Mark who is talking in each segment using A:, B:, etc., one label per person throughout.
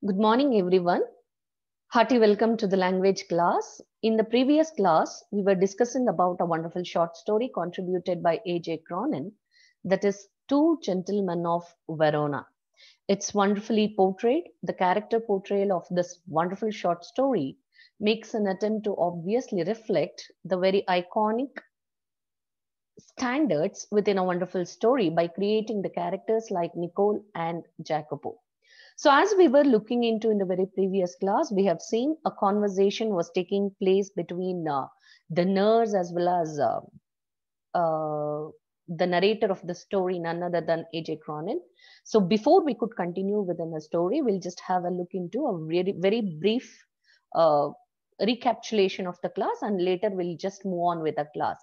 A: Good morning, everyone. Hearty welcome to the language class. In the previous class, we were discussing about a wonderful short story contributed by A.J. Cronin, that is Two Gentlemen of Verona. It's wonderfully portrayed. The character portrayal of this wonderful short story makes an attempt to obviously reflect the very iconic standards within a wonderful story by creating the characters like Nicole and Jacopo. So, as we were looking into in the very previous class, we have seen a conversation was taking place between the nurse as well as the narrator of the story, none other than A.J. Cronin. So, before we could continue within the story, we'll just have a look into a very, very brief uh, recapitulation of the class, and later we'll just move on with the class.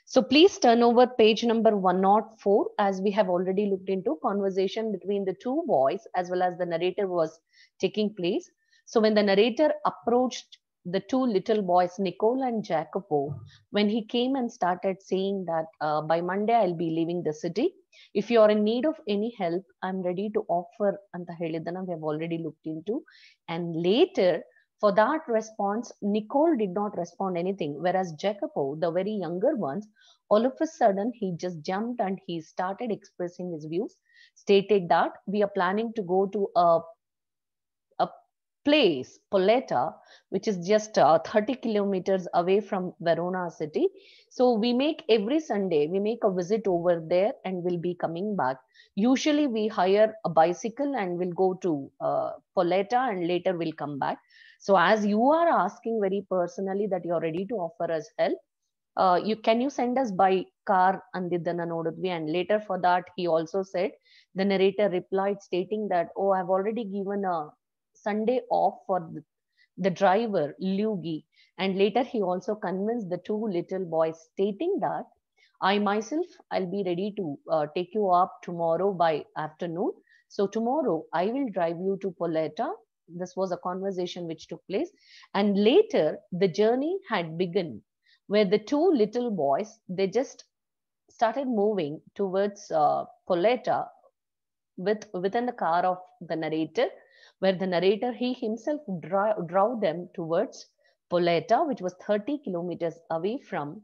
A: So please turn over page number 104, as we have already looked into conversation between the two boys as well as the narrator was taking place. So when the narrator approached the two little boys, Nicole and Jacopo, when he came and started saying that by Monday I'll be leaving the city. If you are in need of any help, I'm ready to offer ಅಂತ ಹೇಳಿದ್ದನ್ನ we have already looked into. And later, for that response, Nicole did not respond anything, whereas Jacopo, the very younger ones, all of a sudden he just jumped and he started expressing his views, stated that we are planning to go to a place, Poletta, which is just 30 kilometers away from Verona city. So we make every Sunday, we make a visit over there and we'll be coming back. Usually we hire a bicycle and we'll go to Poletta and later we'll come back. So as you are asking very personally that you're ready to offer us help, you can you send us by car ಅಂದಿದ್ದನ್ನ ನೋಡಿದ್ವಿ. And later for that he also said, the narrator replied stating that, oh, I've already given a Sunday off for the driver Luigi. And later he also convinced the two little boys, stating that I myself I'll be ready to take you up tomorrow by afternoon. So tomorrow I will drive you to Poletta. This was a conversation which took place, and later the journey had begun, where the two little boys, they just started moving towards Poletta within the car of the narrator, where the narrator he himself drove them towards Poletta, which was 30 kilometers away from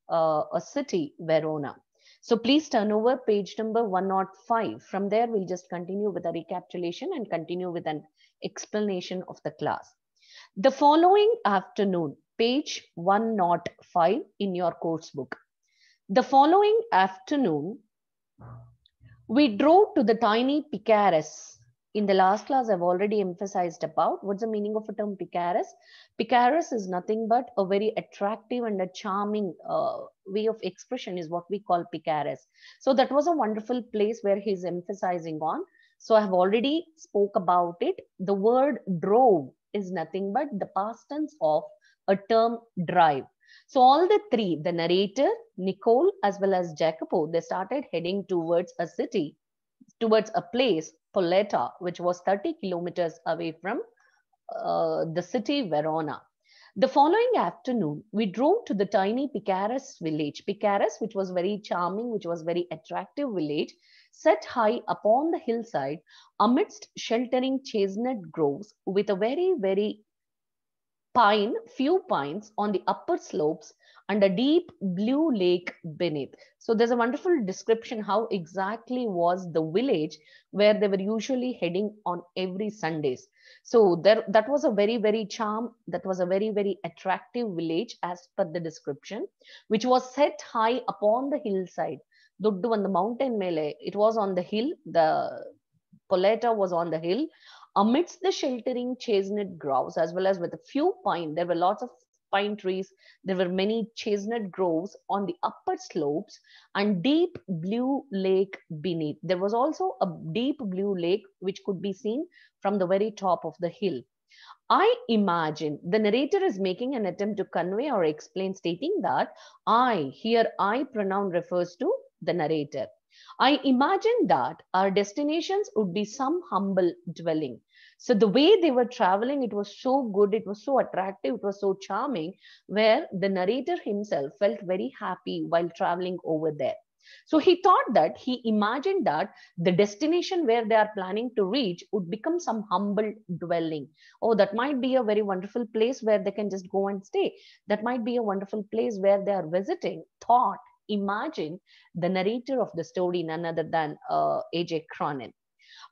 A: a city, Verona. So please turn over page number 105. From there, we'll just continue with a recapitulation and continue with an explanation of the class. The following afternoon, page 105 in your course book. The following afternoon, we drove to the tiny Picaris. In the last class, I've already emphasized about what's the meaning of a term Picaris. Picaris is nothing but a very attractive and a charming way of expression is what we call Picaris. So that was a wonderful place where he's emphasizing on. So I have already spoke about it. The word drove is nothing but the past tense of a term drive. So all the three, the narrator, Nicole, as well as Jacopo, they started heading towards a city, towards a place, Poletta, which was 30 kilometers away from the city Verona. The following afternoon, we drove to the tiny Picaris village. Picaris, which was very charming, which was very attractive village, set high upon the hillside amidst sheltering chestnut groves with a very, very few pines on the upper slopes and a deep blue lake beneath. So there's a wonderful description how exactly was the village where they were usually heading on every Sundays. So that was a very, very that was a very, very attractive village as per the description, which was set high upon the hillside. Doddu on the mountain mele, it was on the hill, the Poletta was on the hill, amidst the sheltering chestnut groves, as well as with a few pine. There were lots of pine trees. There were many chestnut groves on the upper slopes and deep blue lake beneath. There was also a deep blue lake which could be seen from the very top of the hill. I imagine the narrator is making an attempt to convey or explain, stating that I pronoun refers to the narrator. I imagine that our destinations would be some humble dwelling. So the way they were traveling, it was so good, it was so attractive, it was so charming, where the narrator himself felt very happy while traveling over there. So he imagined that the destination where they are planning to reach would become some humble dwelling. Oh, that might be a very wonderful place where they can just go and stay. That might be a wonderful place where they are visiting. Imagine the narrator of the story, none other than A.J. Cronin.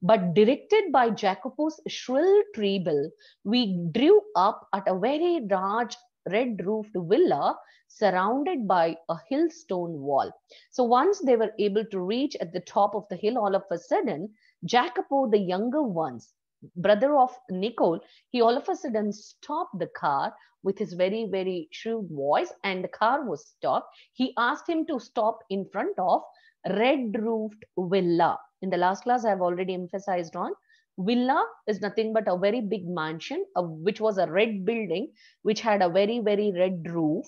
A: But directed by Jacopo's shrill treble, we drew up at a very large red roofed villa surrounded by a hill stone wall. So once they were able to reach at the top of the hill, all of a sudden, Jacopo, the younger ones, brother of Nicole, he all of a sudden stopped the car with his very, very shrewd voice, and the car was stopped. He asked him to stop in front of red roofed villa. In the last class, I've already emphasized on villa is nothing but a very big mansion, which was a red building, which had a very, very red roof,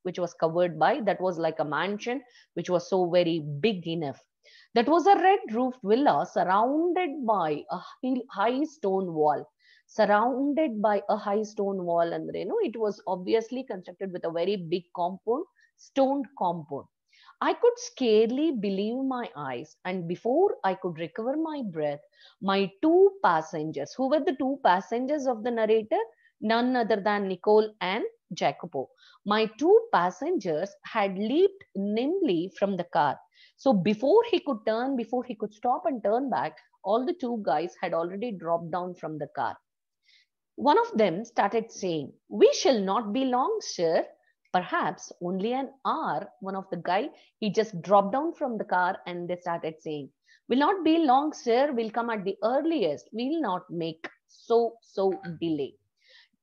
A: which was covered by, that was like a mansion, which was so very big enough. That was a red roofed villa surrounded by a high stone wall. Surrounded by a high stone wall, and it was obviously constructed with a very big compound, stoned compound. I could scarcely believe my eyes, and before I could recover my breath, my two passengers, who were the two passengers of the narrator, none other than Nicole and Jacopo, my two passengers had leaped nimbly from the car. So before he could stop and turn back, all the two guys had already dropped down from the car. One of them started saying, "We shall not be long, sir. Perhaps only an hour." One of the guy, he just dropped down from the car and they started saying, "Will not be long, sir. We'll come at the earliest. We'll not make so delay.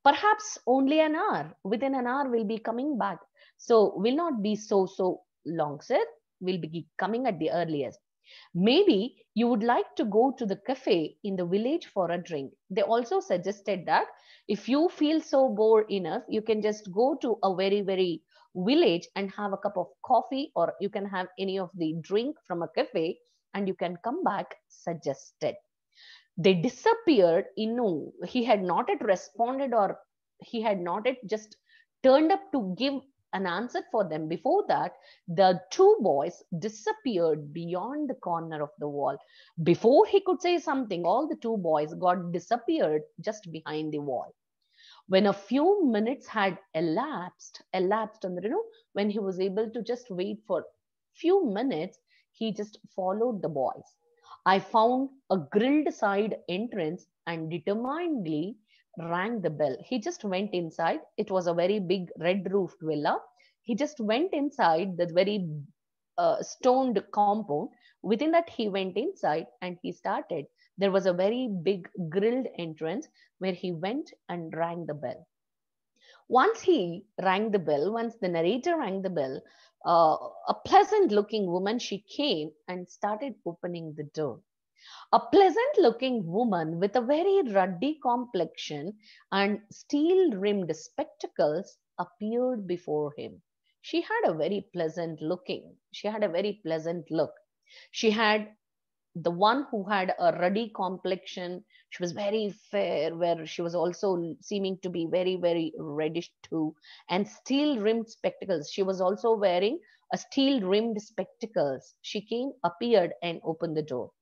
A: Perhaps only an hour. Within an hour, we'll be coming back. So will not be so long, sir. We'll be coming at the earliest. Maybe you would like to go to the cafe in the village for a drink." They also suggested that if you feel so bored enough, you can just go to a very, very village and have a cup of coffee, or you can have any of the drink from a cafe and you can come back, suggested. They disappeared. He had not yet responded, or he had not yet just turned up to give an answer for them. Before that, the two boys disappeared beyond the corner of the wall. Before he could say something, all the two boys got disappeared just behind the wall. When a few minutes had elapsed, and when he was able to just wait for few minutes, he just followed the boys. I found a grilled side entrance and determinedly rang the bell. He just went inside. It was a very big red roofed villa. He just went inside the very stoned compound. Within that, he went inside and he started. There was a very big grilled entrance where he went and rang the bell. Once the narrator rang the bell, a pleasant looking woman, she came and started opening the door. A pleasant looking woman with a very ruddy complexion and steel rimmed spectacles appeared before him. She had a very pleasant look. She had the one who had a ruddy complexion. She was very fair, where she was also seeming to be very, very reddish too, and steel rimmed spectacles. She was also wearing a steel rimmed spectacles. She appeared and opened the door.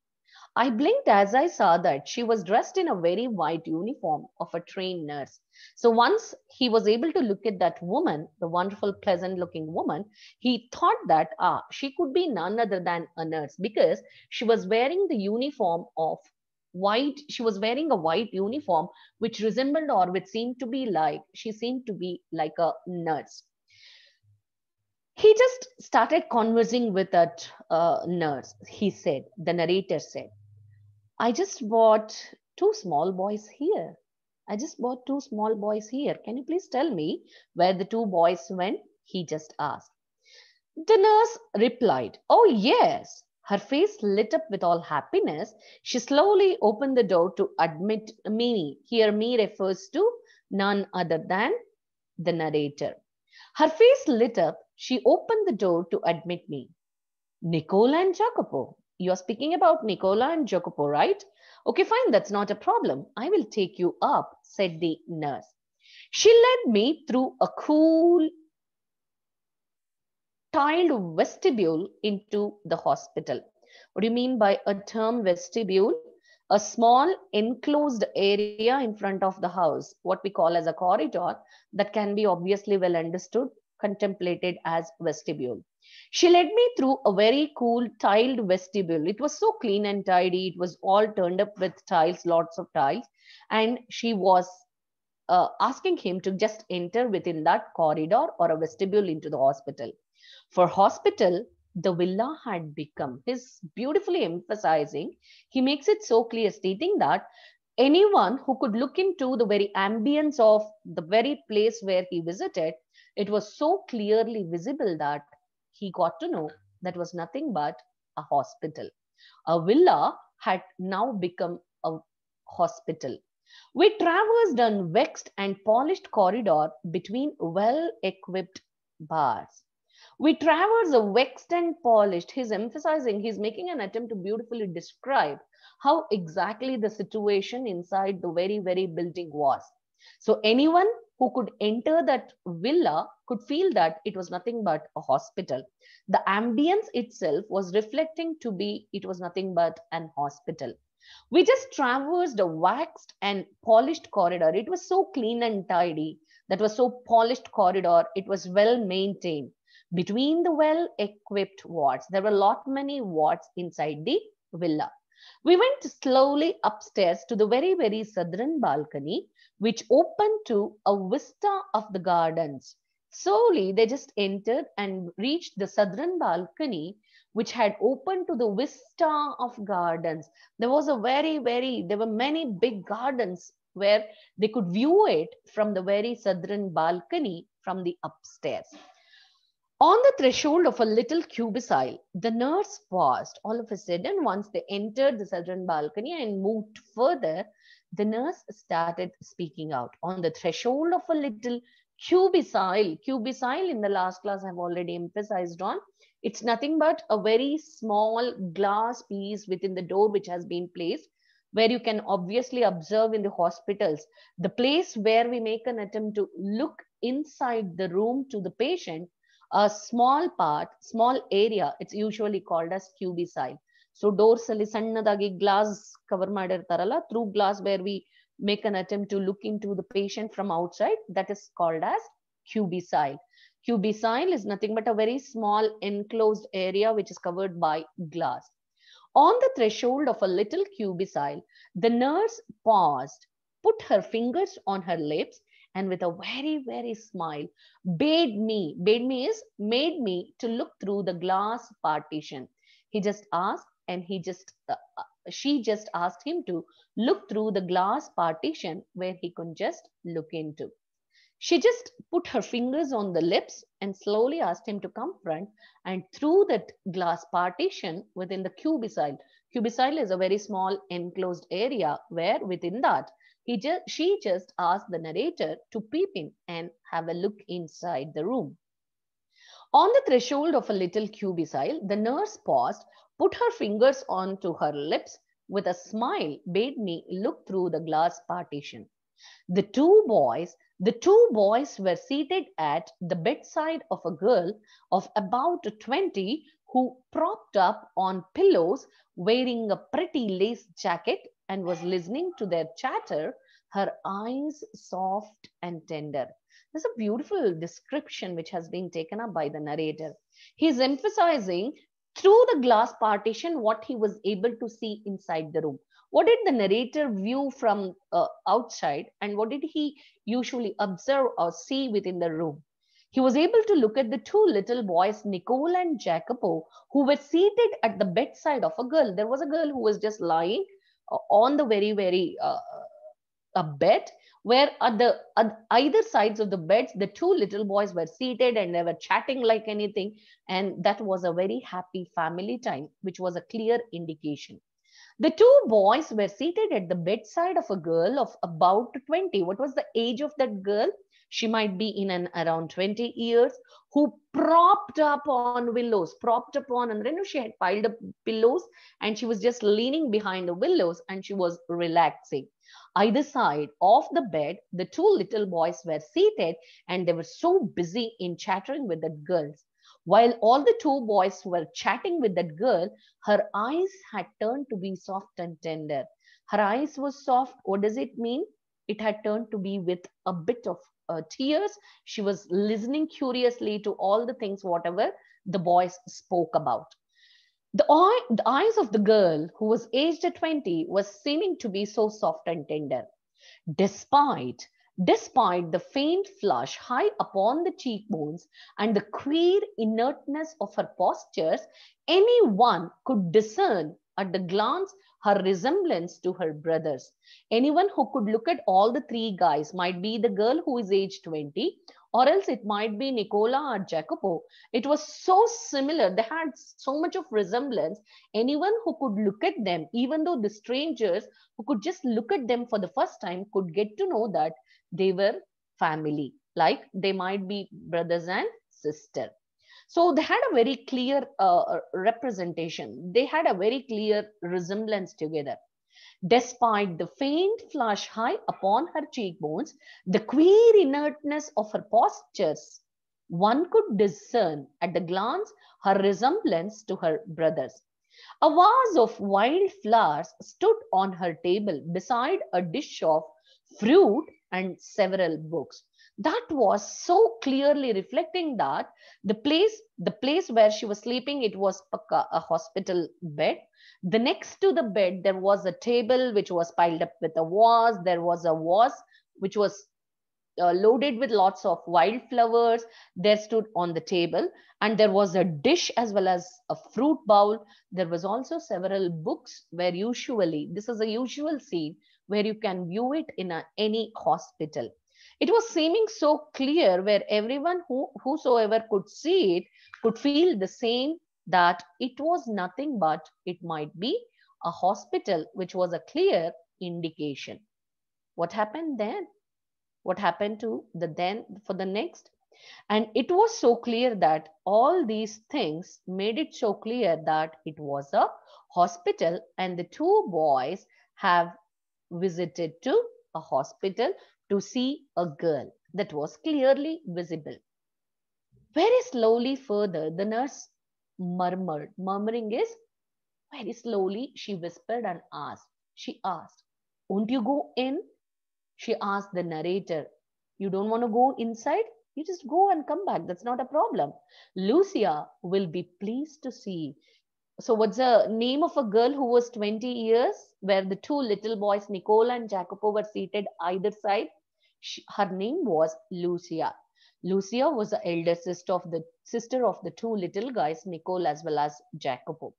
A: I blinked as I saw that she was dressed in a very white uniform of a trained nurse. So once he was able to look at that woman, the wonderful, pleasant looking woman, he thought that she could be none other than a nurse, because she was wearing the uniform of white. She was wearing a white uniform which resembled, or which seemed to be like, she seemed to be like a nurse. He just started conversing with that nurse. The narrator said, "I just bought two small boys here. Can you please tell me where the two boys went?" He just asked. The nurse replied, "Oh, yes." Her face lit up with all happiness. She slowly opened the door to admit me. Here, me refers to none other than the narrator. Her face lit up. She opened the door to admit me. "Nicola and Jacopo. You are speaking about Nicola and Jacopo, right? Okay, fine, that's not a problem. I will take you up," said the nurse. She led me through a cool, tiled vestibule into the hospital. What do you mean by a term vestibule? A small enclosed area in front of the house, what we call as a corridor, that can be obviously well understood, contemplated as vestibule. She led me through a very cool tiled vestibule. It was so clean and tidy. It was all turned up with tiles, lots of tiles. And she was asking him to just enter within that corridor or a vestibule into the hospital. For hospital, the villa had become, his beautifully emphasizing, he makes it so clear, stating that anyone who could look into the very ambience of the very place where he visited, it was so clearly visible that he got to know that was nothing but a hospital. A villa had now become a hospital. We traversed a vexed and polished corridor between well equipped bars. We traverse a vexed and polished. He's emphasizing, he's making an attempt to beautifully describe how exactly the situation inside the very, very building was. So anyone who could enter that villa could feel that it was nothing but a hospital. The ambience itself was reflecting to be, it was nothing but an hospital. We just traversed a waxed and polished corridor. It was so clean and tidy. That was so polished corridor. It was well maintained. Between the well-equipped wards, there were a lot many wards inside the villa. We went slowly upstairs to the very, very southern balcony, which opened to a vista of the gardens. Slowly, they just entered and reached the southern balcony, which had opened to the vista of gardens. There was a there were many big gardens where they could view it from the very southern balcony from the upstairs. On the threshold of a little cubicule, the nurse paused. All of a sudden, once they entered the southern balcony and moved further, the nurse started speaking out. On the threshold of a little cubicule in the last class I've already emphasized on, it's nothing but a very small glass piece within the door which has been placed, where you can obviously observe in the hospitals, the place where we make an attempt to look inside the room to the patient, a small part, small area, it's usually called as cubicule. So doors ಅಲ್ಲಿ ಸಣ್ಣದಾಗಿ glass cover ಮಾಡಿರ್ತಾರಲ್ಲ, through glass where we make an attempt to look into the patient from outside, that is called as cubicule. Cubicule is nothing but a very small enclosed area which is covered by glass. On the threshold of a little cubicule, the nurse paused, put her fingers on her lips, and with a very, very smile, bade me is made me to look through the glass partition. He just asked, and she just asked him to look through the glass partition where he could just look into. She just put her fingers on the lips and slowly asked him to come front, and through that glass partition within the cubicule. Cubicule is a very small enclosed area where within that she just asked the narrator to peep in and have a look inside the room. On the threshold of a little cubicule, the nurse paused, put her fingers onto her lips, with a smile bade me look through the glass partition. The two boys were seated at the bedside of a girl of about 20 who propped up on pillows, wearing a pretty lace jacket, and was listening to their chatter, her eyes soft and tender. There's a beautiful description which has been taken up by the narrator. He's emphasizing through the glass partition what he was able to see inside the room. What did the narrator view from outside, and what did he usually observe or see within the room? He was able to look at the two little boys, Nicole and Jacopo, who were seated at the bedside of a girl. There was a girl who was just lying on the very, very a bed, where at either sides of the beds, the two little boys were seated and they were chatting like anything. And that was a very happy family time, which was a clear indication. The two boys were seated at the bedside of a girl of about 20. What was the age of that girl? She might be in and around 20 years, who propped up on willows. Propped upon, and then she had piled up pillows and she was just leaning behind the willows and she was relaxing. Either side of the bed, the two little boys were seated and they were so busy in chattering with the girls. While all the two boys were chatting with that girl, her eyes had turned to be soft and tender. Her eyes were soft. What does it mean? It had turned to be with a bit of tears. She was listening curiously to all the things, whatever the boys spoke about. The eyes of the girl, who was aged at 20, was seeming to be so soft and tender. Despite, despite the faint flush high upon the cheekbones and the queer inertness of her postures, anyone could discern at the glance her resemblance to her brothers. Anyone who could look at all the three guys, might be the girl who is aged 20, or else it might be Nicola or Jacopo. It was so similar. They had so much of resemblance. Anyone who could look at them, even though the strangers who could just look at them for the first time, could get to know that they were family, like they might be brothers and sister. So they had a very clear representation. They had a very clear resemblance together. Despite the faint flush high upon her cheekbones, the queer inertness of her postures, one could discern at the glance her resemblance to her brothers. A vase of wild flowers stood on her table beside a dish of fruit and several books. That was so clearly reflecting that the place where she was sleeping, it was a hospital bed. The next to the bed, there was a table which was piled up with a vase. There was a vase which was loaded with lots of wildflowers. There stood on the table, and there was a dish as well as a fruit bowl. There was also several books, where usually this is a usual scene where you can view it in any hospital. It was seeming so clear, where everyone whosoever could see it could feel the same, that it was nothing but it might be a hospital, which was a clear indication. What happened then? What happened to the then for the next? And it was so clear that all these things made it so clear that it was a hospital, and the two boys have visited to a hospital to see a girl that was clearly visible. Very slowly further, the nurse murmured. Murmuring is very slowly, she whispered and asked. She asked, "Won't you go in?" She asked the narrator, "You don't want to go inside? You just go and come back. That's not a problem. Lucia will be pleased to see." So, what's the name of a girl who was 20 years, where the two little boys, Nicole and Jacopo, were seated either side? Her name was Lucia. Lucia was the elder sister of the two little guys, Nicole as well as Jacopo.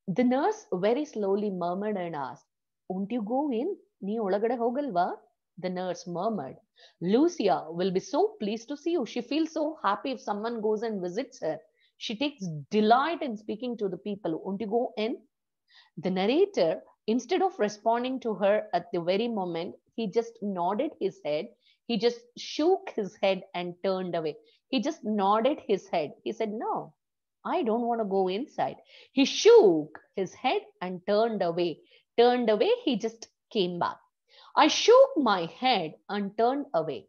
A: The nurse very slowly murmured and asked, "Won't you go in? Nee olagade hogalva?" The nurse murmured, "Lucia will be so pleased to see you. She feels so happy if someone goes and visits her. She takes delight in speaking to the people. Won't you go in?" The narrator, instead of responding to her at the very moment, he just nodded his head. He just shook his head and turned away. He just nodded his head. He said, "No, I don't want to go inside." He shook his head and turned away. Turned away, he just came back. I shook my head and turned away.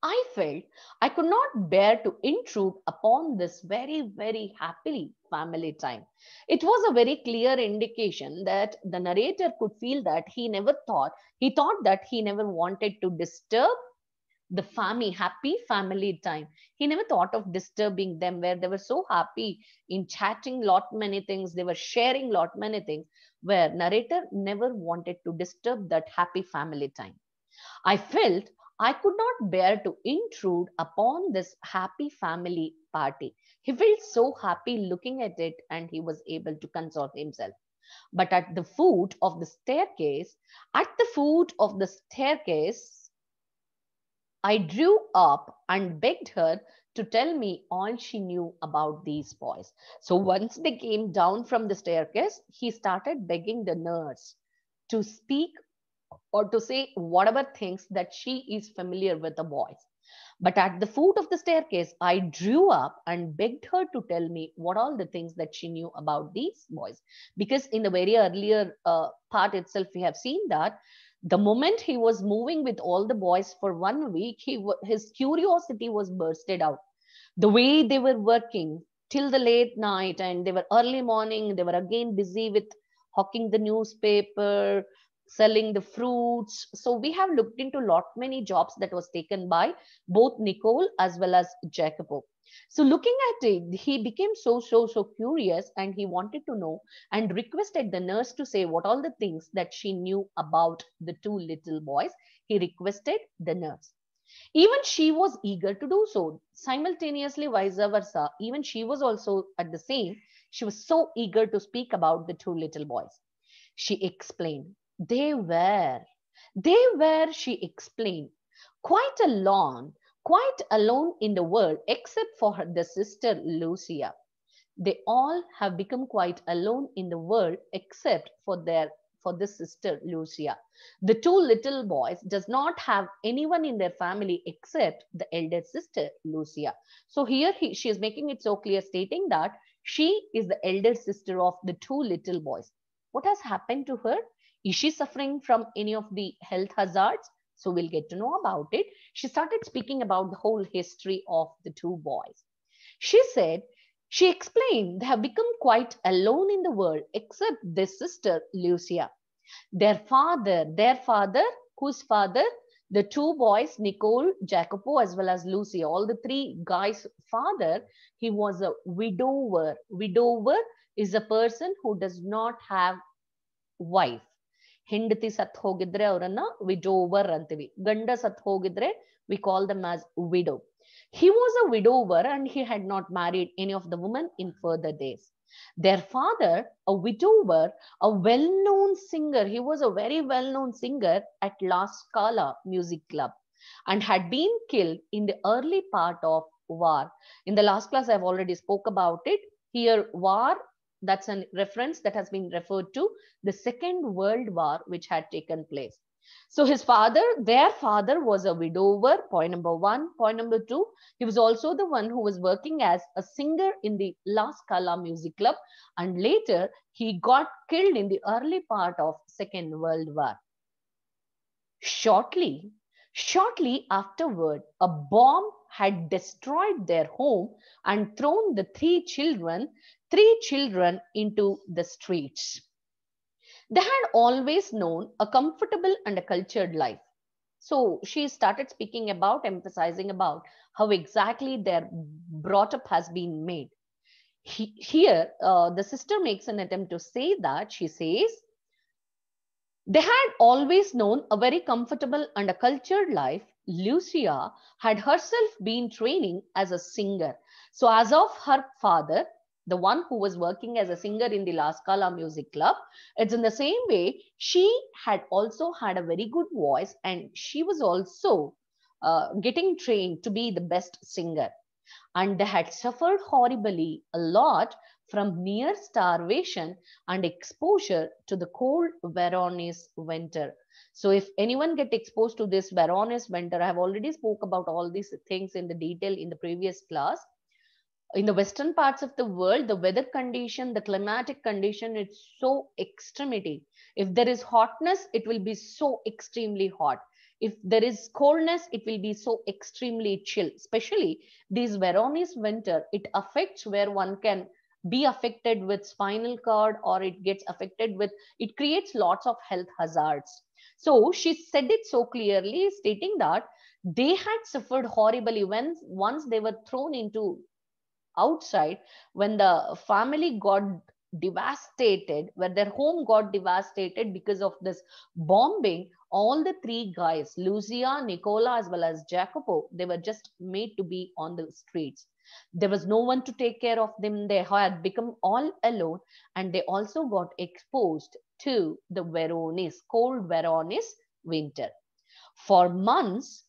A: I felt I could not bear to intrude upon this very, very happily family time. It was a very clear indication that the narrator could feel that he thought that he never wanted to disturb the happy family time. He never thought of disturbing them, where they were so happy in chatting lot many things. They were sharing lot many things, where narrator never wanted to disturb that happy family time. I felt I could not bear to intrude upon this happy family party. He felt so happy looking at it, and he was able to console himself. But at the foot of the staircase, I drew up and begged her to tell me all she knew about these boys. So once they came down from the staircase, he started begging the nurse to speak or to say whatever things that she is familiar with the boys. But at the foot of the staircase, I drew up and begged her to tell me what all the things that she knew about these boys. Because in the very earlier part itself, we have seen that the moment he was moving with all the boys for 1 week, his curiosity was bursted out. The way they were working till the late night, and they were early morning, they were again busy with hawking the newspaper, selling the fruits. So we have looked into lot many jobs that was taken by both Nicole as well as Jacopo. So looking at it, he became so curious, and he wanted to know and requested the nurse to say what all the things that she knew about the two little boys. He requested the nurse. Even she was eager to do so. Simultaneously, vice versa, even she was also at the same. She was so eager to speak about the two little boys. She explained. She explained, quite alone in the world, except for the sister Lucia. They all have become quite alone in the world except for this sister Lucia. The two little boys does not have anyone in their family except the elder sister Lucia. So here she is making it so clear, stating that she is the elder sister of the two little boys. What has happened to her? Is she suffering from any of the health hazards? So we'll get to know about it. She started speaking about the whole history of the two boys. She said, she explained, they have become quite alone in the world except their sister Lucia. Their father, whose father? The two boys, Nicole, Jacopo, as well as Lucy, all the three guys' father, he was a widower. Widower is a person who does not have wife. ಹೆಂಡತಿ ಸತ್ ಹೋಗಿದ್ರೆ ಅವರನ್ನ ವಿಡೋವರ್ ಅಂತೀವಿ. ಗಂಡ ಸತ್ ಹೋಗಿದ್ರೆ we call them as widow. He was a widower and he had not married any of the women in further days. Their father, a widower, a well-known singer, he was a very well-known singer at La Scala Music Club and had been killed in the early part of war. In the last class, I've already spoke about it. Here, war, that's a reference that has been referred to the Second World War, which had taken place. So their father was a widower, point number one. Point number two, he was also the one who was working as a singer in the La Scala Music Club, and later he got killed in the early part of Second World War. Shortly afterward, a bomb had destroyed their home and thrown the three children into the streets. They had always known a comfortable and a cultured life. So she started speaking about, emphasizing about how exactly their brought up has been made. Here, the sister makes an attempt to say that. She says, they had always known a very comfortable and a cultured life. Lucia had herself been training as a singer. So as of her father, the one who was working as a singer in the La Scala Music Club, it's in the same way she had also had a very good voice, and she was also getting trained to be the best singer. And they had suffered horribly a lot from near starvation and exposure to the cold Veronese winter. So if anyone get exposed to this Veronese winter, I have already spoke about all these things in the detail in the previous class. In the western parts of the world, the weather condition, the climatic condition, it's so extremity. If there is hotness, it will be so extremely hot. If there is coldness, it will be so extremely chill. Especially these Veronese winter, it affects where one can be affected with spinal cord, or it gets affected with, it creates lots of health hazards. So she said it so clearly, stating that they had suffered horribly when once they were thrown into outside, when the family got devastated, where their home got devastated because of this bombing. All the three guys, Lucia, Nicola, as well as Jacopo, they were just made to be on the streets. There was no one to take care of them. They had become all alone, and they also got exposed to the cold Veronese winter. For months,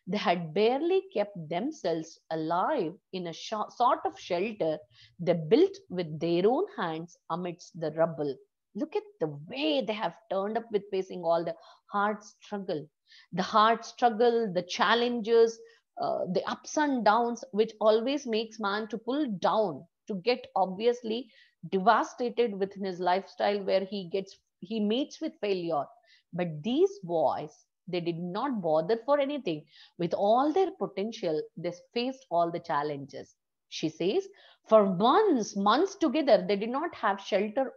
A: they had barely kept themselves alive in a sort of shelter they built with their own hands amidst the rubble. Look at the way they have turned up with facing all the hard struggle, the challenges, the ups and downs, which always makes man to pull down, to get obviously devastated within his lifestyle, where he meets with failure. But these boys, They did not bother for anything. With all their potential, they faced all the challenges. She says, for months together, they did not have shelter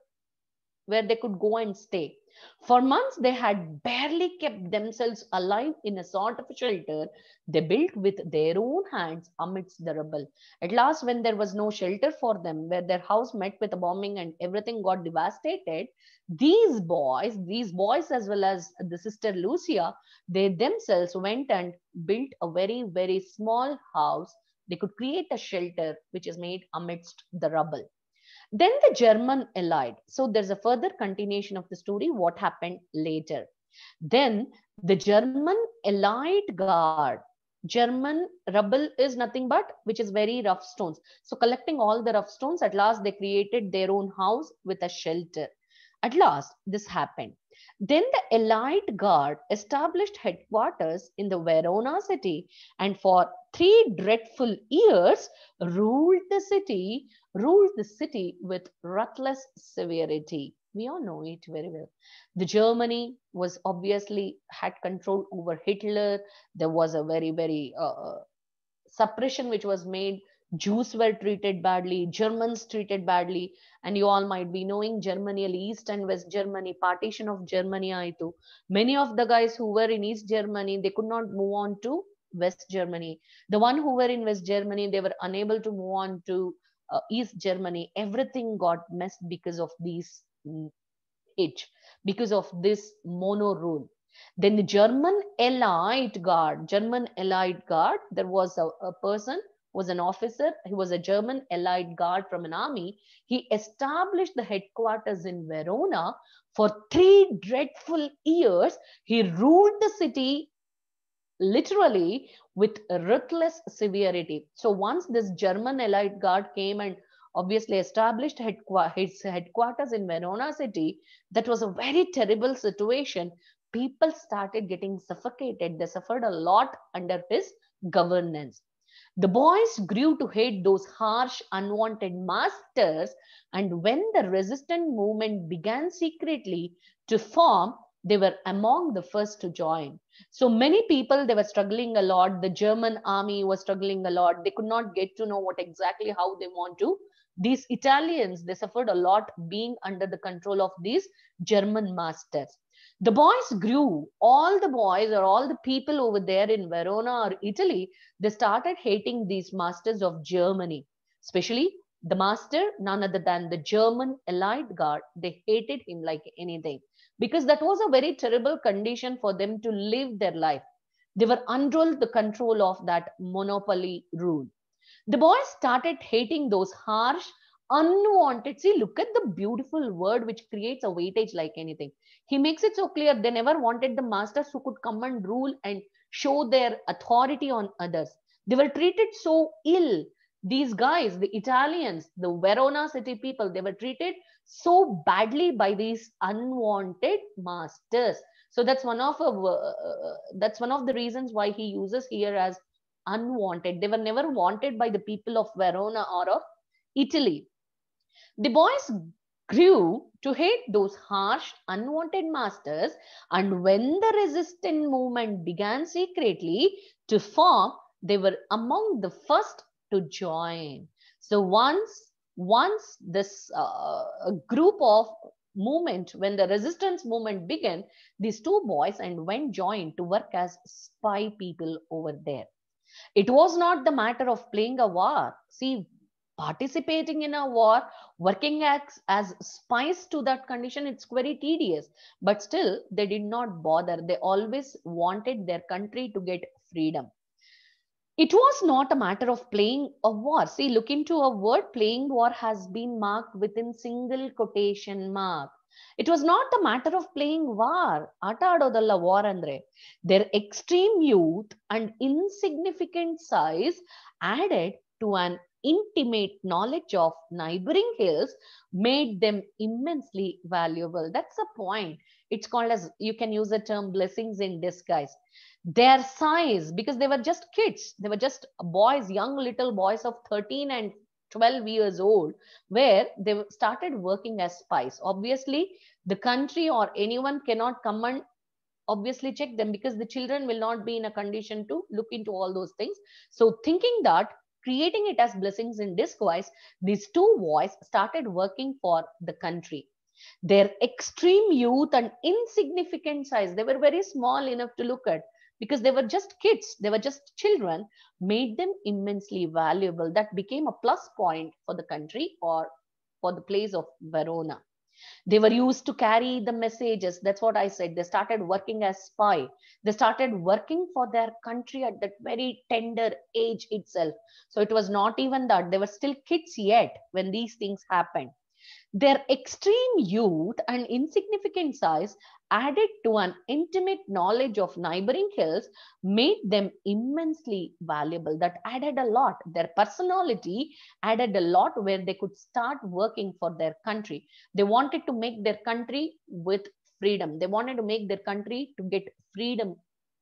A: where they could go and stay. For months, they had barely kept themselves alive in a sort of shelter they built with their own hands amidst the rubble. At last, when there was no shelter for them, where their house met with a bombing and everything got devastated, these boys as well as the sister Lucia, they themselves went and built a very, very small house. They could create a shelter which is made amidst the rubble. Then the German allied. So there's a further continuation of the story, what happened later. Then the German allied guard. German rubble is nothing but which is very rough stones. So collecting all the rough stones, at last they created their own house with a shelter. At last, this happened. Then the Allied Guard established headquarters in the Verona city and for 3 dreadful years ruled the city with ruthless severity. We all know it very well. The Germany was obviously had control over Hitler. There was a very, very suppression which was made. Jews were treated badly, Germans treated badly, and you all might be knowing Germany, East and West Germany, partition of Germany aitu. Many of the guys who were in East Germany, they could not move on to West Germany. The one who were in West Germany, they were unable to move on to East Germany. Everything got messed because of these hitch, because of this mono rule. Then the German Allied Guard, there was a person, was an officer, he was a German Allied Guard from an army. He established the headquarters in Verona. For 3 dreadful years, he ruled the city literally with ruthless severity. So once this German Allied Guard came and obviously established his headquarters in Verona city, that was a very terrible situation. People started getting suffocated. They suffered a lot under his governance. The boys grew to hate those harsh, unwanted masters, and when the resistance movement began secretly to form, they were among the first to join. So many people, they were struggling a lot. The German army was struggling a lot. They could not get to know what exactly how they want to. These Italians, they suffered a lot being under the control of these German masters. The boys grew, all the boys or all the people over there in Verona or Italy, they started hating these masters of Germany, especially the master, none other than the German Allied Guard. They hated him like anything because that was a very terrible condition for them to live their life. They were under the control of that monopoly rule. The boys started hating those harsh, unwanted. See, look at the beautiful word which creates a weightage like anything. He makes it so clear they never wanted the masters who could come and rule and show their authority on others. They were treated so ill. These guys, the Italians, the Verona city people, they were treated so badly by these unwanted masters. So that's one of the reasons why he uses here as unwanted. They were never wanted by the people of Verona or of Italy. The boys grew to hate those harsh, unwanted masters, and when the resistance movement began secretly to form, they were among the first to join. So once this group of movement, when the resistance movement began, these two boys and went joined to work as spy people over there. It was not the matter of playing a war. See, participating in a war, working as spies to that condition, it's very tedious. But still, they did not bother. They always wanted their country to get freedom. It was not a matter of playing a war. See, look into a word, playing war has been marked within single quotation mark. It was not a matter of playing war. ಆಟ ಆಡೋದಲ್ಲ war andre. Their extreme youth and insignificant size added to an intimate knowledge of neighboring hills made them immensely valuable. That's the point. It's called as, you can use the term blessings in disguise. Their size, because they were just kids, they were just boys, young little boys of 13 and 12 years old, where they started working as spies. Obviously, the country or anyone cannot come and obviously check them, because the children will not be in a condition to look into all those things. So thinking that, creating it as blessings in disguise, these two boys started working for the country. Their extreme youth and insignificant size, they were very small enough to look at, because they were just kids, they were just children, made them immensely valuable. That became a plus point for the country, or for the place of Verona. They were used to carry the messages. That's what I said. They started working as spy. They started working for their country at that very tender age itself. So it was not even that they were still kids yet when these things happened. Their extreme youth and insignificant size, added to an intimate knowledge of neighboring hills, made them immensely valuable. That added a lot. Their personality added a lot, where they could start working for their country. They wanted to make their country with freedom. They wanted to make their country to get freedom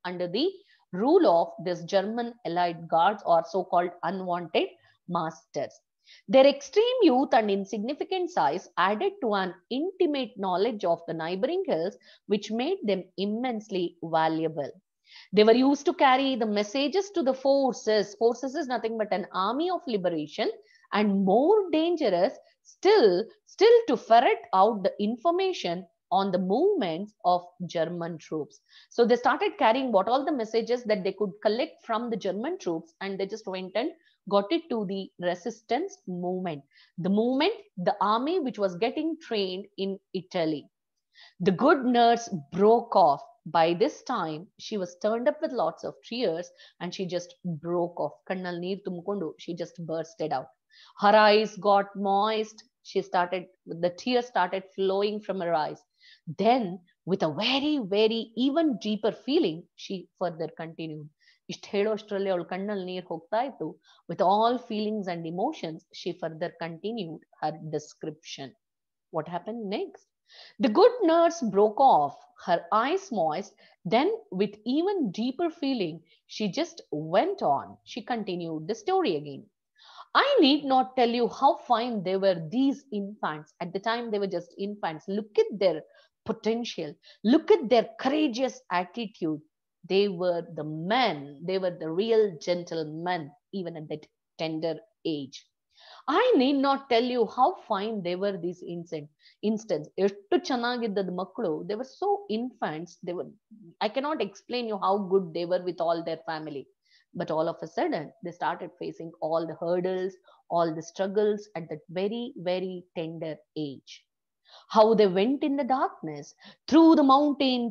A: under the rule of this German elite guards, or so-called unwanted masters. Their extreme youth and insignificant size added to an intimate knowledge of the neighboring hills, which made them immensely valuable. They were used to carry the messages to the forces. Forces is nothing but an army of liberation, and more dangerous still to ferret out the information on the movements of German troops. So they started carrying what all the messages that they could collect from the German troops, and they just went and got it to the resistance movement. The army which was getting trained in Italy. The good nurse broke off. By this time, she was turned up with lots of tears, and she just broke off. Kannal neer tumukondu, she just bursted out. Her eyes got moist. The tears started flowing from her eyes. Then, with a very, very even deeper feeling, she further continued. ಇಷ್ಟು ಹೇಳೋಷ್ಟರಲ್ಲಿ ಅವಳ ಕಣ್ಣಲ್ಲಿ ನೀರು ಹೋಗ್ತಾ ಇತ್ತು. With all feelings and emotions, she further continued her description. What happened next? The good nurse broke off, her eyes moist. Then, with even deeper feeling, she just went on. She continued the story again. I need not tell you how fine they were, these infants. At the time, they were just infants. Look at their potential. Look at their courageous attitude. They were the men. They were the real gentlemen, even at that tender age. I need not tell you how fine they were, these instance. ಎಷ್ಟು ಚೆನ್ನಾಗಿದ್ದದ ಮಕ್ಕಳು. They were so infants. I cannot explain you how good they were with all their family. But all of a sudden, they started facing all the hurdles, all the struggles at that very, very tender age. How they went in the darkness, through the mountain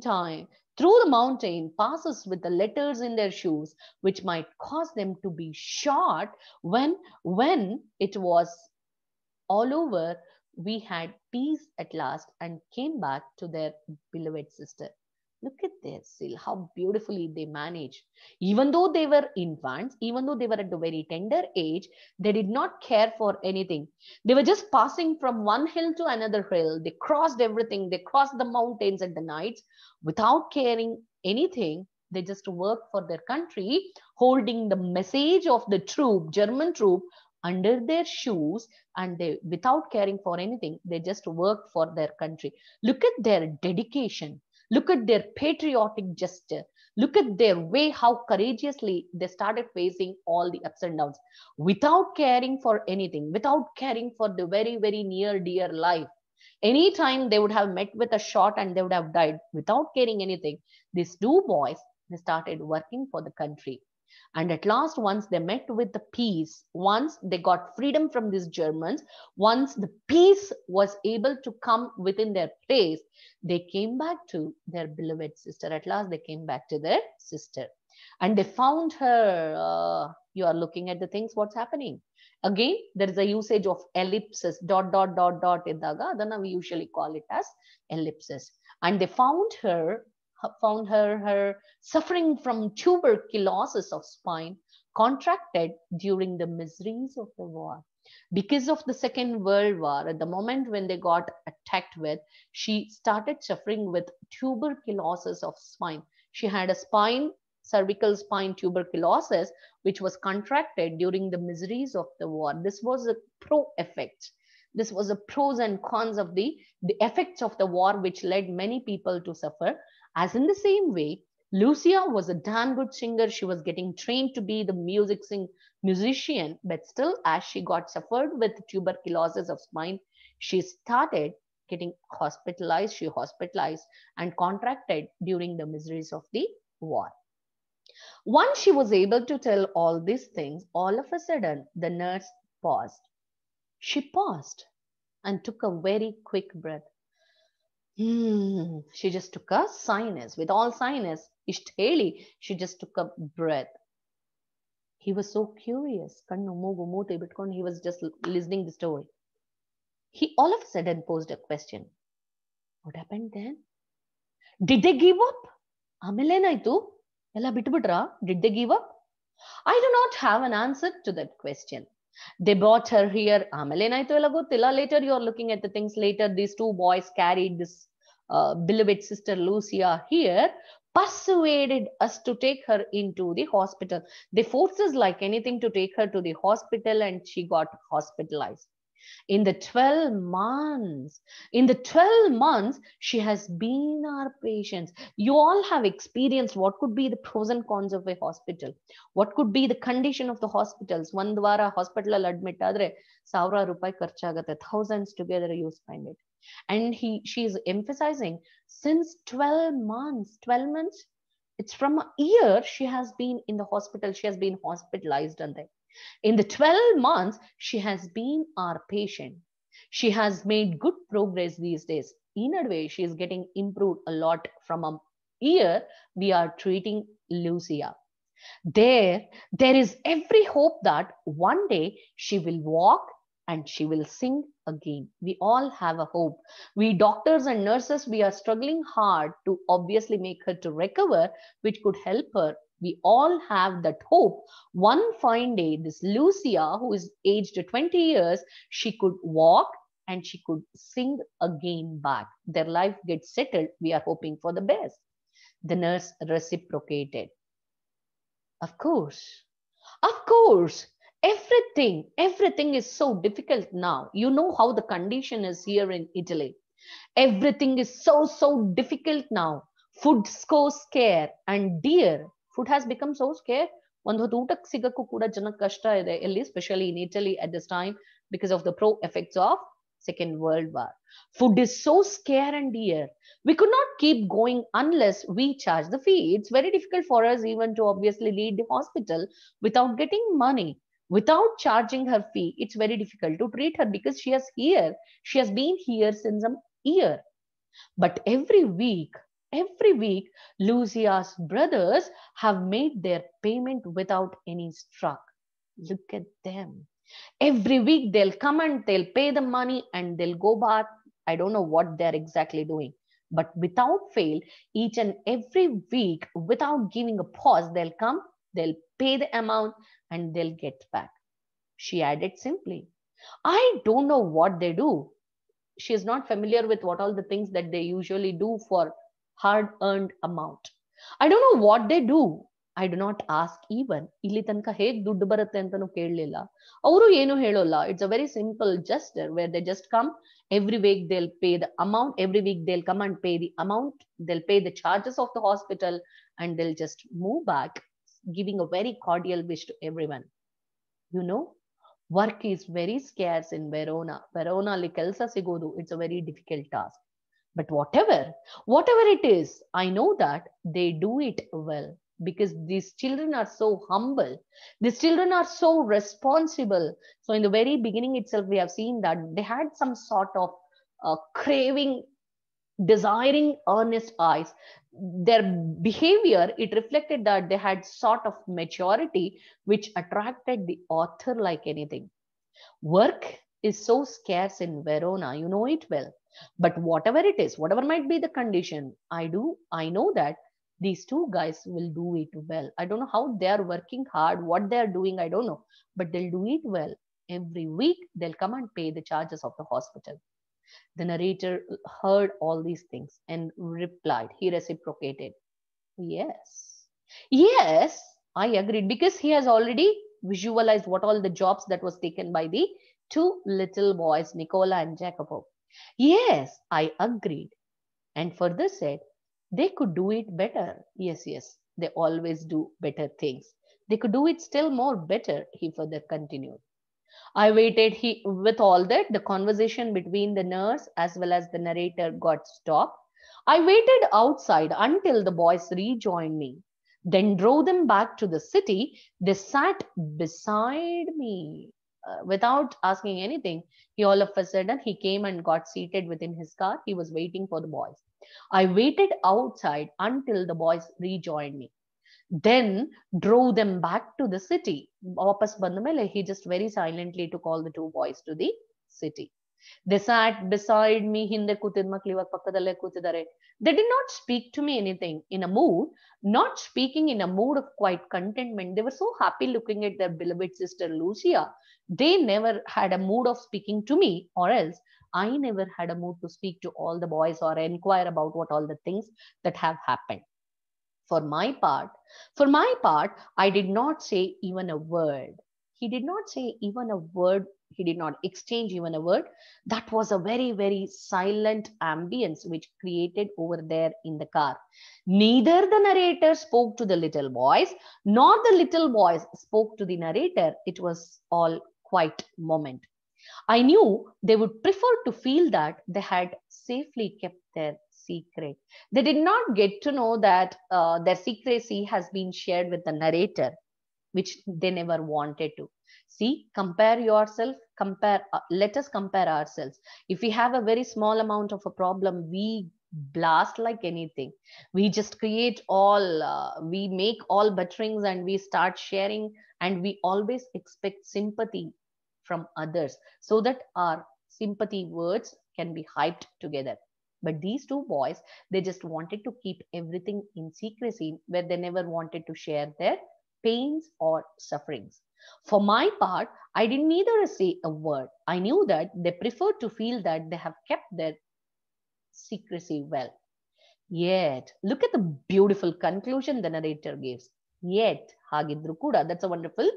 A: passes with the letters in their shoes, which might cause them to be shot. When it was all over, we had peace at last and came back to their beloved sister. Look at this, how beautifully they managed. Even though they were infants, even though they were at the very tender age, they did not care for anything. They were just passing from one hill to another hill. They crossed everything. They crossed the mountains at the nights without caring anything. They just worked for their country, holding the message of the German troop, under their shoes, and they, without caring for anything, they just worked for their country. Look at their dedication. Look at their patriotic gesture. Look at their way, how courageously they started facing all the ups and downs without caring for anything, without caring for the very, very near dear life. Anytime they would have met with a shot and they would have died without caring anything. These two boys, they started working for the country. And at last, once they met with the peace, once they got freedom from these Germans, once the peace was able to come within their place, they came back to their beloved sister. At last, they came back to their sister. And they found her. You are looking at the things, what's happening. Again, there is a usage of ellipsis, dot, dot, dot, dot. Adana we usually call it as ellipsis. And they found her suffering from tuberculosis of spine, contracted during the miseries of the war. Because of the Second World War, at the moment when they got attacked with, she started suffering with tuberculosis of spine. She had a cervical spine tuberculosis, which was contracted during the miseries of the war. This was a pro effect. This was the pros and cons of the effects of the war, which led many people to suffer. As in the same way, Lucia was a damn good singer. She was getting trained to be the musician, but still, as she got suffered with tuberculosis of spine, she started getting hospitalized. She hospitalized and contracted during the miseries of the war. Once she was able to tell all these things, all of a sudden the nurse paused. She paused and took a very quick breath. She just took a sinus. With all sinus, Ishteli, she just took a breath. He was so curious. He was just listening the story. He all of a sudden posed a question. What happened then? Did they give up? ಆಮೇಲೇನಾಯ್ತು ಎಲ್ಲ ಬಿಟ್ಬಿಟ್ರಾ? Did they give up? I do not have an answer to that question. They brought her here. ಆಮೇಲೇನಾಯ್ತು ಎಲ್ಲ ಗೊತ್ತಿಲ್ಲ. Later you are looking at the things later. These two boys carried this beloved sister Lucia here, persuaded us to take her into the hospital. They forced us like anything to take her to the hospital, and she got hospitalized. In the 12 months, she has been our patient. You all have experienced what could be the pros and cons of a hospital. What could be the condition of the hospitals. One vara hospital admit adre ಸಾವಿರ ರೂಪಾಯಿ ಖರ್ಚಾಗತ್ತೆ. Thousands together you spend it. And she is emphasizing since 12 months, it's from a year she has been in the hospital. She has been hospitalized and there. In the 12 months, she has been our patient. She has made good progress these days. In a way, she is getting improved a lot from a year we are treating Lucia. There is every hope that one day she will walk and she will sing again. We all have a hope. We doctors and nurses, we are struggling hard to obviously make her to recover, which could help her. We all have that hope. One fine day, this Lucia, who is aged 20 years, she could walk and she could sing again back. Their life gets settled. We are hoping for the best. The nurse reciprocated. Of course. Everything is so difficult now. You know how the condition is here in Italy. Everything is so difficult now. Food so scarce and dear. Food has become so scarce. ಒಂದು ಹೊತ್ತು ಊಟಕ್ಕೆ ಸಿಗಕ್ಕೂ ಕೂಡ ಜನಕ್ಕೆ ಕಷ್ಟ ಇದೆ ಎಲ್ಲಿ especially in Italy at this time because of the pro effects of Second World War. Food is so scarce and dear. We could not keep going unless we charge the fee. It's very difficult for us even to obviously leave the hospital without getting money. Without charging her fee, it's very difficult to treat her because she has been here since a year. But every week, Lucia's brothers have made their payment without any struck. Look at them. Every week they'll come and they'll pay the money and they'll go back. I don't know what they're exactly doing. But without fail, each and every week, without giving a pause, they'll come, they'll pay the amount and they'll get back. She added simply. I don't know what they do. She is not familiar with what all the things that they usually do for hard-earned amount. I don't know what they do. I do not ask even. ಇಲ್ಲಿ ತನಕ ಹೇಗ್ ದುಡ್ಡು ಬರುತ್ತೆ ಅಂತಾನು ಕೇಳಲಿಲ್ಲ. ಅವರು ಏನು ಹೇಳೋಲ್ಲ. It's a very simple gesture where they just come. Every week they'll pay the amount. Every week they'll come and pay the amount. They'll pay the charges of the hospital and they'll just move back, giving a very cordial wish to everyone. You know, work is very scarce in Verona. Verona ಅಲ್ಲಿ ಕೆಲಸ ಸಿಗೋದು, it's a very difficult task. But whatever it is, I know that they do it well because these children are so humble. These children are so responsible. So in the very beginning itself, we have seen that they had some sort of craving, desiring, earnest eyes. Their behavior, it reflected that they had sort of maturity, which attracted the author like anything. Work is so scarce in Verona, you know it well. But whatever it is, whatever might be the condition, I know that these two guys will do it well. I don't know how they are working hard, what they are doing, I don't know, but they'll do it well. Every week, they'll come and pay the charges of the hospital. The narrator heard all these things and replied, he reciprocated, yes, I agreed, because he has already visualized what all the jobs that was taken by the two little boys, Nicola and Jacopo. Yes, I agreed. And further said, They could do it better. Yes, yes, they always do better things. They could do it still more better, he further continued. I waited. With all that, the conversation between the nurse as well as the narrator got stopped. I waited outside until the boys rejoined me, then drove them back to the city. They sat beside me. Without asking anything, he all of a sudden he came and got seated within his car. He was waiting for the boys. I waited outside until the boys rejoined me, then drove them back to the city. Vapas ಬಂದ ಮೇಲೆ he just very silently took all the two boys to the city. They sat beside me. ಹಿಂದೆ ಕೂತಿದ್ ಮಕ್ಳು ಇವಾಗ ಪಕ್ಕದಲ್ಲೇ ಕೂತಿದ್ದಾರೆ. They did not speak to me anything in a mood, not speaking in a mood of quiet contentment. They were so happy looking at their beloved sister Lucia. They never had a mood of speaking to me, or else I never had a mood to speak to all the boys or inquire about what all the things that have happened. For my part, I did not say even a word. He did not say even a word. He did not exchange even a word. That was a very, very silent ambience which created over there in the car. Neither the narrator spoke to the little boys, nor the little boys spoke to the narrator. It was all quiet moment. I knew they would prefer to feel that they had safely kept their secret. They did not get to know that their secrecy has been shared with the narrator, which they never wanted to. See, compare yourself, let us compare ourselves. If we have a very small amount of a problem, we blast like anything. We just create we make all butterings and we start sharing, and we always expect sympathy from others so that our sympathy words can be hyped together. But these two boys, they just wanted to keep everything in secrecy, where they never wanted to share their pains or sufferings. For my part, I didn't neither say a word. I knew that they preferred to feel that they have kept their secrecy well. Yet, look at the beautiful conclusion the narrator gives. Yet, hagidru kuda. That's a wonderful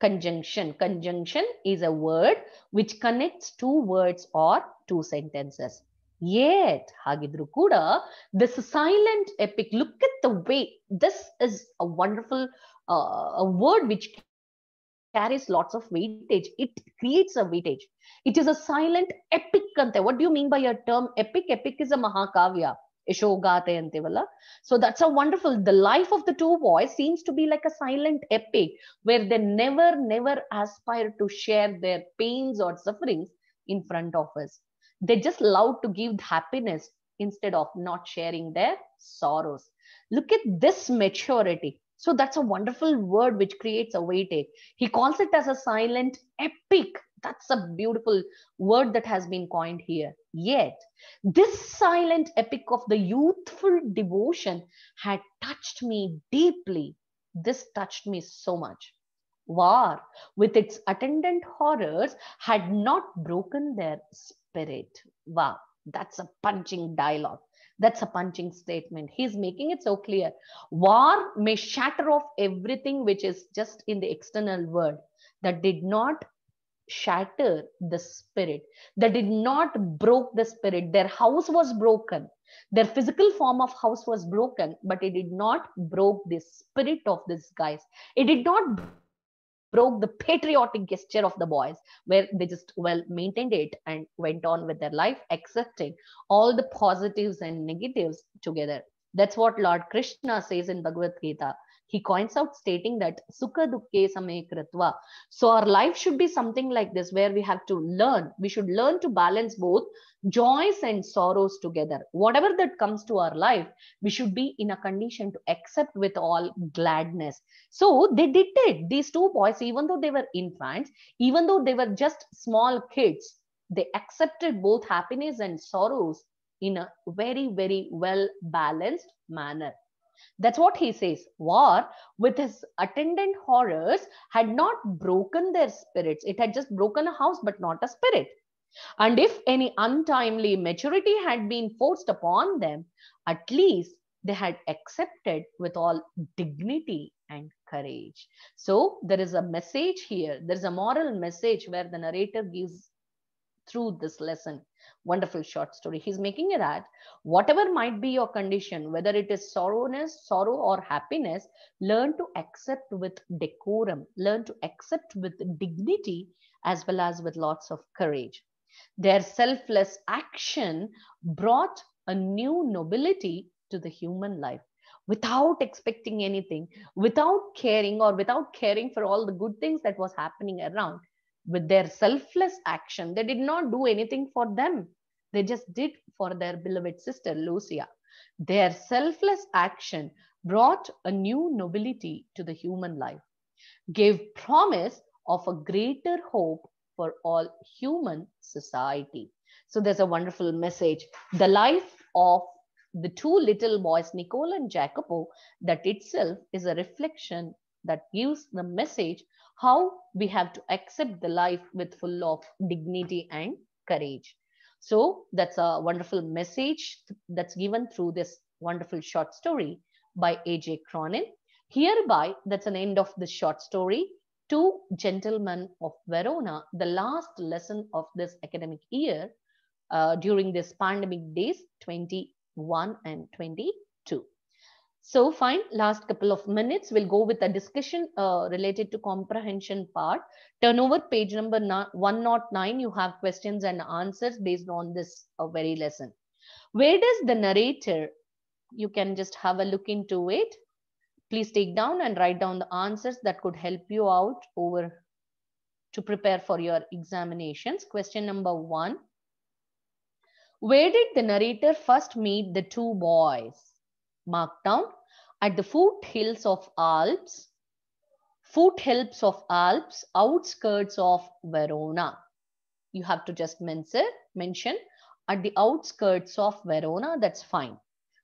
A: conjunction. Conjunction is a word which connects two words or two sentences. Yet, hagidru kuda, this silent epic, look at the way, this is a wonderful a word which carries lots of weightage. It creates a weightage. It is a silent epic. What do you mean by a term epic? Epic is a mahakavya. So that's a wonderful. The life of the two boys seems to be like a silent epic where they never aspire to share their pains or sufferings in front of us. They just love to give happiness instead of not sharing their sorrows. Look at this maturity. So that's a wonderful word which creates a weightage. He calls it as a silent epic. That's a beautiful word that has been coined here. Yet, this silent epic of the youthful devotion had touched me deeply. This touched me so much. War, with its attendant horrors, had not broken their spirit. Wow, that's a punching dialogue. That's a punching statement. He's making it so clear. War may shatter off everything which is just in the external world. That did not shatter the spirit. That did not broke the spirit. Their house was broken. Their physical form of house was broken, but it did not broke the spirit of these guys. It did not broke the patriotic gesture of the boys, where they just well maintained it and went on with their life, accepting all the positives and negatives together. That's what Lord Krishna says in Bhagavad Gita. He coins out stating that sukha dukkhe same kritva. So our life should be something like this, where we have to learn. We should learn to balance both joys and sorrows together. Whatever that comes to our life, we should be in a condition to accept with all gladness. So they did it. These two boys, even though they were infants, even though they were just small kids, they accepted both happiness and sorrows in a very, very well balanced manner. That's what he says. War, with his attendant horrors, had not broken their spirits. It had just broken a house, but not a spirit. And if any untimely maturity had been forced upon them, at least they had accepted with all dignity and courage. So there is a message here. There is a moral message where the narrator gives through this lesson. Wonderful short story. He's making it that whatever might be your condition, whether it is sorrow or happiness, learn to accept with decorum, learn to accept with dignity as well as with lots of courage. Their selfless action brought a new nobility to the human life without expecting anything, without caring or without caring for all the good things that was happening around. With their selfless action, they did not do anything for them. They just did for their beloved sister, Lucia. Their selfless action brought a new nobility to the human life, gave promise of a greater hope for all human society. So there's a wonderful message. The life of the two little boys, Nicole and Jacopo, that itself is a reflection that gives the message how we have to accept the life with full of dignity and courage. So that's a wonderful message that's given through this wonderful short story by A.J. Cronin. Hereby, that's an end of the short story. Two Gentlemen of Verona, the last lesson of this academic year during this pandemic days 21 and 22. So fine, last couple of minutes, we'll go with a discussion related to comprehension part. Turn over page number 109. You have questions and answers based on this very lesson. Where does the narrator, you can just have a look into it. Please take down and write down the answers that could help you out over to prepare for your examinations. Question number 1. Where did the narrator first meet the two boys? Mark down. At the foothills of Alps, outskirts of Verona. You have to just mention at the outskirts of Verona, that's fine.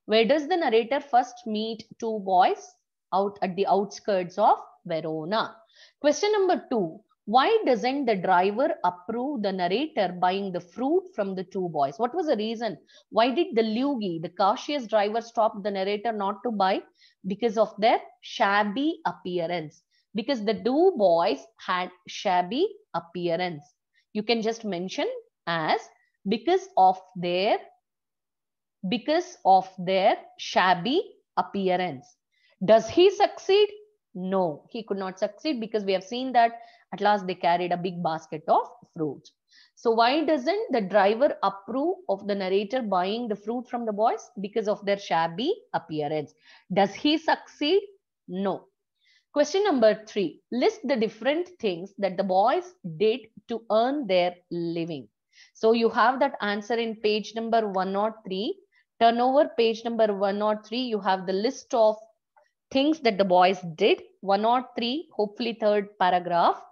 A: Where does the narrator first meet two boys? Out at the outskirts of Verona. Question number 2. Why doesn't the driver approve the narrator buying the fruit from the two boys? What was the reason? Why did the Luigi, the cautious driver, stop the narrator not to buy? Because of their shabby appearance. Because the two boys had shabby appearance. You can just mention as because of their shabby appearance. Does he succeed? No, he could not succeed because we have seen that at last they carried a big basket of fruits. So why doesn't the driver approve of the narrator buying the fruit from the boys? Because of their shabby appearance. Does he succeed? No. Question number 3. List the different things that the boys did to earn their living. So you have that answer in page number 103. Turn over page number 103. You have the list of things that the boys did. 103, hopefully third paragraph.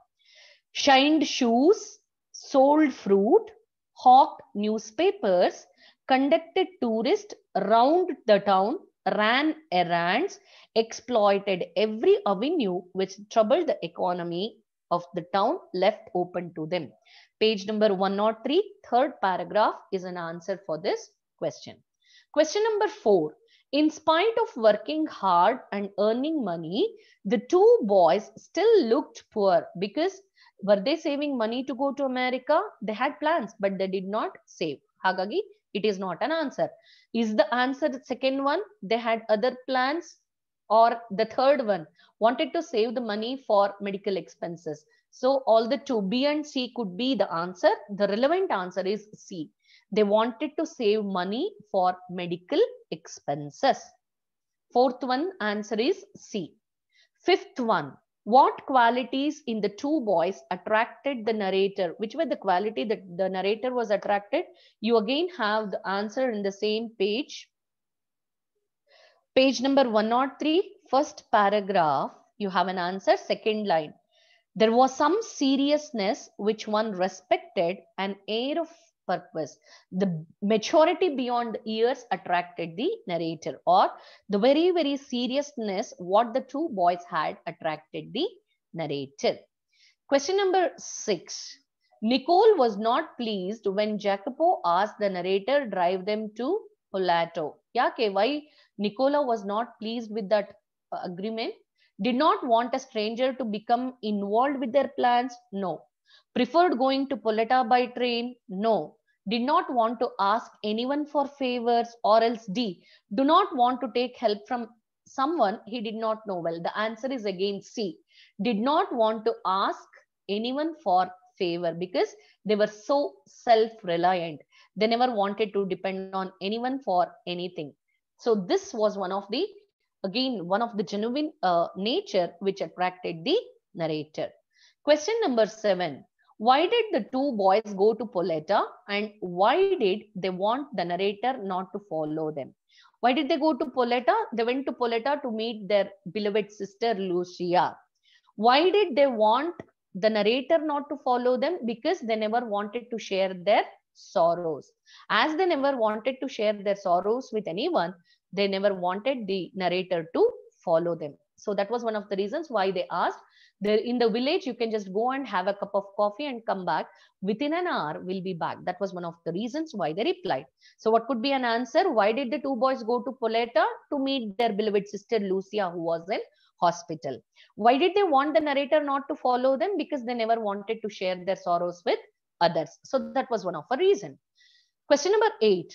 A: Shined shoes, sold fruit, hawked newspapers, conducted tourists round the town, ran errands, exploited every avenue which troubled the economy of the town left open to them. Page number 103, third paragraph is an answer for this question. Question number 4. In spite of working hard and earning money, the two boys still looked poor because were they saving money to go to America? They had plans, but they did not save. Hagagi, it is not an answer. Is the answer the second one? They had other plans, or the third one wanted to save the money for medical expenses. So all the two, B and C, could be the answer. The relevant answer is C. They wanted to save money for medical expenses. Fourth one, answer is C. Fifth one, what qualities in the two boys attracted the narrator? Which were the quality that the narrator was attracted? You again have the answer in the same page. Page number 103, first paragraph, you have an answer, second line. There was some seriousness which one respected, an air of purpose. The maturity beyond years attracted the narrator, or the very, very seriousness what the two boys had attracted the narrator. Question number 6. Nicole was not pleased when Jacopo asked the narrator drive them to Olato. Why Nicola was not pleased with that agreement? Did not want a stranger to become involved with their plans? No. Preferred going to Poleta by train? No. Did not want to ask anyone for favors, or else D, do not want to take help from someone he did not know well. The answer is again C. Did not want to ask anyone for favor because they were so self-reliant. They never wanted to depend on anyone for anything. So this was one of the, again, one of the genuine nature which attracted the narrator. Question number 7. Why did the two boys go to Poleta, and why did they want the narrator not to follow them? Why did they go to Poleta? They went to Poleta to meet their beloved sister Lucia. Why did they want the narrator not to follow them? Because they never wanted to share their sorrows. As they never wanted to share their sorrows with anyone, they never wanted the narrator to follow them. So that was one of the reasons why they asked. In the village, you can just go and have a cup of coffee and come back. Within an hour, we'll be back. That was one of the reasons why they replied. So what could be an answer? Why did the two boys go to Poleta? To meet their beloved sister Lucia, who was in hospital. Why did they want the narrator not to follow them? Because they never wanted to share their sorrows with others. So that was one of the reason. Question number 8.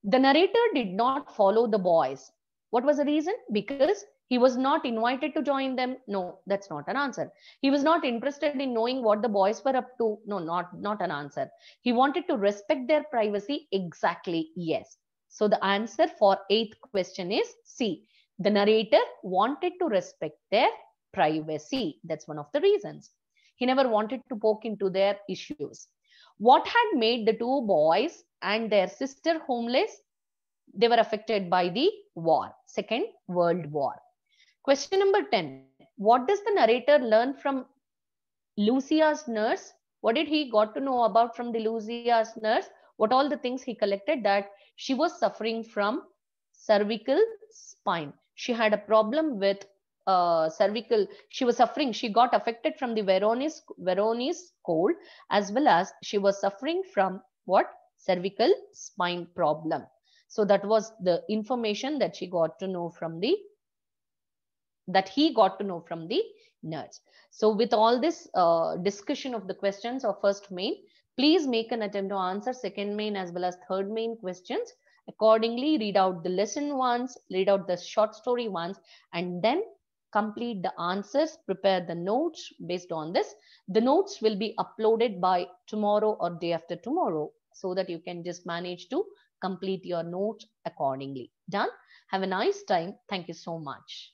A: The narrator did not follow the boys. What was the reason? Because he was not invited to join them. No, that's not an answer. He was not interested in knowing what the boys were up to. No, not an answer. He wanted to respect their privacy. Exactly, yes. So the answer for 8th question is C. The narrator wanted to respect their privacy. That's one of the reasons. He never wanted to poke into their issues. What had made the two boys and their sister homeless? They were affected by the war, Second World War. Question number 10. What does the narrator learn from Lucia's nurse? What did he got to know about from the Lucia's nurse? What all the things he collected? That she was suffering from cervical spine. She had a problem with cervical. She was suffering. She got affected from the Veronese cold, as well as she was suffering from what? Cervical spine problem. So that was the information that she got to know from the, that he got to know from the nurse. So with all this discussion of the questions of first main, please make an attempt to answer second main as well as third main questions. Accordingly, read out the lesson ones, read out the short story ones, and then complete the answers, prepare the notes based on this. The notes will be uploaded by tomorrow or day after tomorrow, so that you can just manage to complete your notes accordingly. Done? Have a nice time. Thank you so much.